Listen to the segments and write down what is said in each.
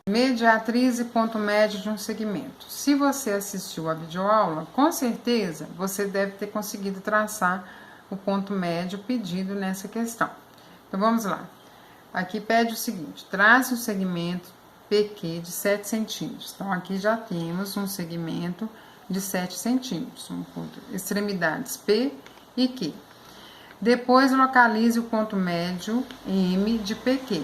Mediatriz e ponto médio de um segmento. Se você assistiu a videoaula, com certeza você deve ter conseguido traçar o ponto médio pedido nessa questão. Então vamos lá. Aqui pede o seguinte: trace um segmento PQ de 7 centímetros. Então aqui já temos um segmento de 7 centímetros, extremidades P e Q. Depois localize o ponto médio M de PQ.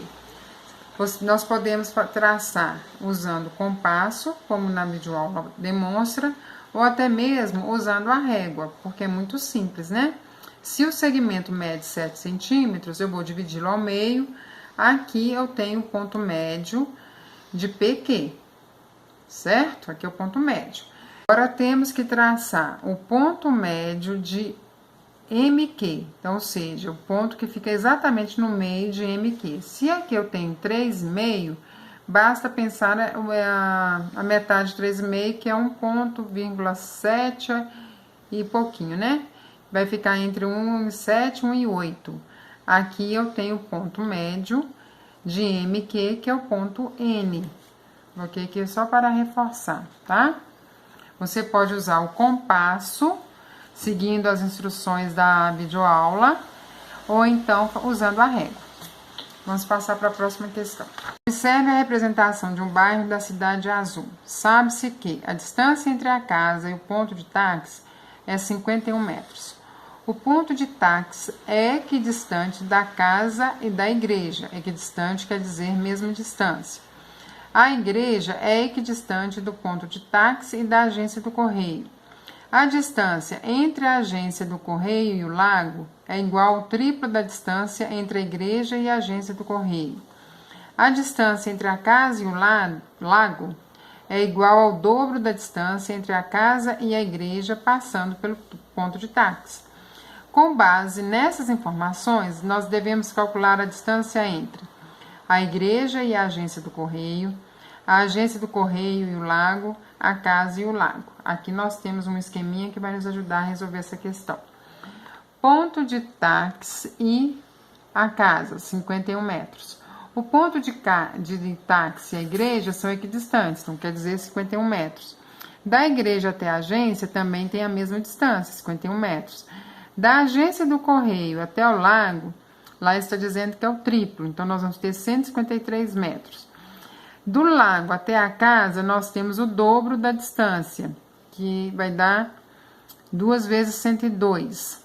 Nós podemos traçar usando compasso, como na videoaula demonstra, ou até mesmo usando a régua, porque é muito simples, né? Se o segmento mede 7 centímetros, eu vou dividi-lo ao meio. Aqui eu tenho o ponto médio de PQ, certo? Aqui é o ponto médio. Agora temos que traçar o ponto médio de MQ, então, ou seja, o ponto que fica exatamente no meio de MQ. Se aqui eu tenho 3,5, basta pensar a metade de 3,5, que é 1,7 e pouquinho, né? Vai ficar entre 1,7 e 1,8. Aqui eu tenho o ponto médio de MQ, que é o ponto N. Ok? Aqui é só para reforçar, tá? Você pode usar o compasso, seguindo as instruções da videoaula, ou então usando a régua. Vamos passar para a próxima questão. Observe a representação de um bairro da cidade azul. Sabe-se que a distância entre a casa e o ponto de táxi é 51 metros. O ponto de táxi é equidistante da casa e da igreja. Equidistante quer dizer mesma distância. A igreja é equidistante do ponto de táxi e da agência do correio. A distância entre a agência do correio e o lago é igual ao triplo da distância entre a igreja e a agência do correio. A distância entre a casa e o lago é igual ao dobro da distância entre a casa e a igreja passando pelo ponto de táxi. Com base nessas informações, nós devemos calcular a distância entre a igreja e a agência do correio, a agência do correio e o lago, a casa e o lago. Aqui nós temos um esqueminha que vai nos ajudar a resolver essa questão. Ponto de táxi e a casa, 51 metros. O ponto de táxi e a igreja são equidistantes, então quer dizer 51 metros. Da igreja até a agência também tem a mesma distância, 51 metros. Da agência do correio até o lago, lá está dizendo que é o triplo, então nós vamos ter 153 metros. Do lago até a casa, nós temos o dobro da distância, que vai dar 2 vezes 102.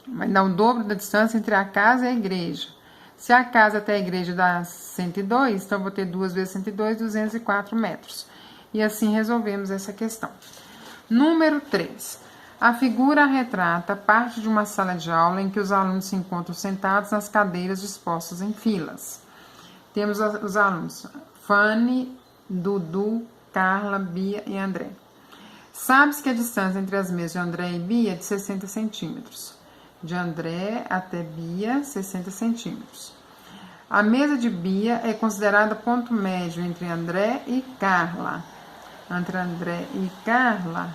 Vai dar o dobro da distância entre a casa e a igreja. Se a casa até a igreja dá 102, então eu vou ter 2 vezes 102, 204 metros. E assim resolvemos essa questão. Número 3. A figura retrata parte de uma sala de aula em que os alunos se encontram sentados nas cadeiras dispostas em filas. Temos os alunos Fanny, Dudu, Carla, Bia e André. Sabe-se que a distância entre as mesas de André e Bia é de 60 centímetros. De André até Bia, 60 centímetros. A mesa de Bia é considerada ponto médio entre André e Carla. Entre André e Carla,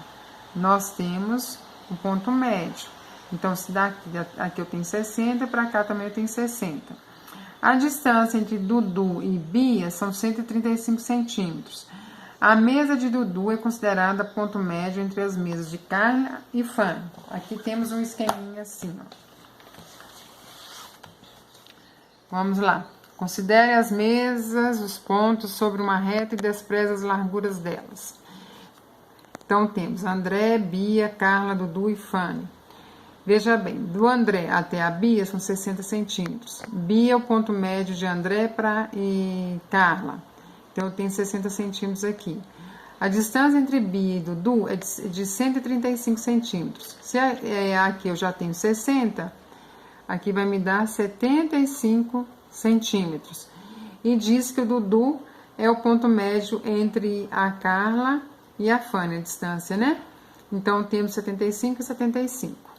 nós temos o ponto médio. Então, se daqui aqui eu tenho 60, para cá também eu tenho 60. A distância entre Dudu e Bia são 135 centímetros. A mesa de Dudu é considerada ponto médio entre as mesas de Carla e Fanny. Aqui temos um esqueminha assim, ó. Vamos lá. Considere as mesas, os pontos sobre uma reta e despreze as larguras delas. Então, temos André, Bia, Carla, Dudu e Fanny. Veja bem, do André até a Bia são 60 centímetros. Bia é o ponto médio de André e Carla. Então, eu tenho 60 centímetros aqui. A distância entre Bia e Dudu é de 135 centímetros. Se aqui eu já tenho 60, aqui vai me dar 75 centímetros. E diz que o Dudu é o ponto médio entre a Carla e a Fanny, a distância, né? Então, temos 75 e 75.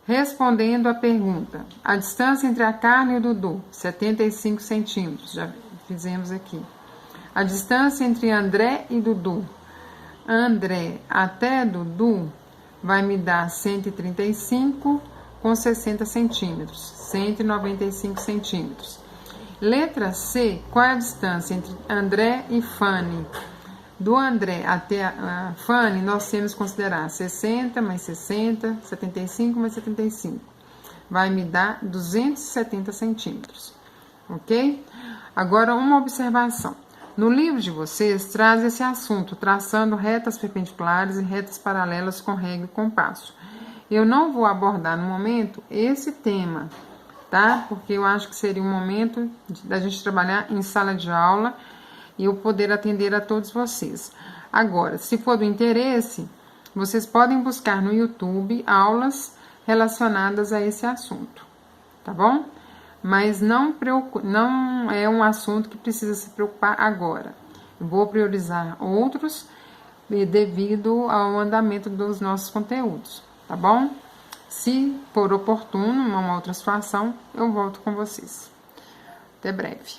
Respondendo à pergunta, a distância entre a Carla e o Dudu, 75 centímetros, já fizemos aqui. A distância entre André e Dudu, André até Dudu, vai me dar 135 com 60 centímetros, 195 centímetros. Letra C, qual é a distância entre André e Fanny? Do André até a Fanny, nós temos que considerar 60 mais 60, 75 mais 75. Vai me dar 270 centímetros, ok? Agora, uma observação. No livro de vocês, traz esse assunto, traçando retas perpendiculares e retas paralelas com régua e compasso. Eu não vou abordar no momento esse tema, tá? Porque eu acho que seria um momento da gente trabalhar em sala de aula e eu poder atender a todos vocês. Agora, se for do interesse, vocês podem buscar no YouTube aulas relacionadas a esse assunto, tá bom? Mas não é um assunto que precisa se preocupar agora. Eu vou priorizar outros devido ao andamento dos nossos conteúdos, tá bom? Se for oportuno, numa outra situação, eu volto com vocês. Até breve.